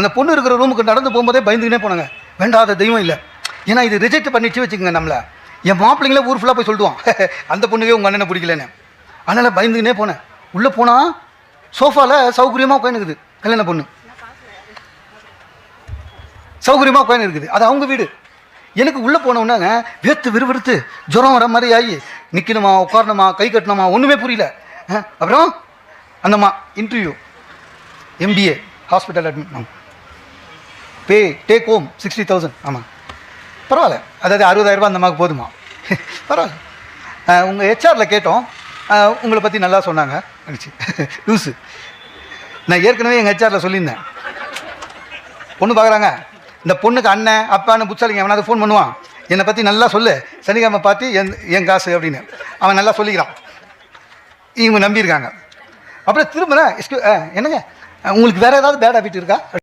அந்த பொண்ணு இருக்கிற ரூமுக்கு நடந்து போகும்போதே பயந்துக்கினே போனாங்க. வேண்டாத தெய்வம் இல்லை, ஏன்னா இது ரிஜெக்ட் பண்ணிச்சு வச்சுக்கோங்க நம்மளை. என் மாப்பிள்ளைங்களே ஊர் ஃபுல்லாக போய் சொல்லிடுவான், அந்த பொண்ணுக்கே உங்கள் அண்ணனை பிடிக்கலன்னு. அதனால் பயந்துக்கினே போனேன். உள்ளே போனால் சோஃபாவில் சௌகரியமாக உட்காந்துக்குது கல்யாண பொண்ணு, சௌகரியமாக உட்காந்து இருக்குது. அது அவங்க வீடு. எனக்கு உள்ளே போனோன்னாங்க வேத்து விறுவிறுத்து ஜுரம் வர மாதிரி ஆகி நிற்கணுமா உட்காரணுமா கை கட்டணுமா ஒன்றுமே புரியல. அப்புறம் அந்தம்மா இன்டர்வியூ MBA ஹாஸ்பிட்டல் அட்மிட், பே டேக் ஹோம் 60,000. ஆமாம் பரவாயில்ல, அதாவது 60,000 அந்த அம்மாவுக்கு போதுமா? பரவாயில்ல. உங்கள் ஹெச்ஆரில் கேட்டோம், உங்களை பற்றி நல்லா சொன்னாங்க அடிச்சு லூஸு. நான் ஏற்கனவே எங்கள் ஹெச்ஆரில் சொல்லியிருந்தேன், பொண்ணு பார்க்குறாங்க, இந்த பொண்ணுக்கு அண்ணன் அப்பான்னு புத்தாலிங்க அவனாவது ஃபோன் பண்ணுவான், என்னை பற்றி நல்லா சொல்லு, சனிக்கிழமை பார்த்து என் காசு அப்படின்னு அவன் நல்லா சொல்லிக்கிறான். இவங்க நம்பியிருக்காங்க. அப்புறம் திரும்ப என்னங்க உங்களுக்கு வேறு ஏதாவது பேட் ஹேபிட் இருக்கா?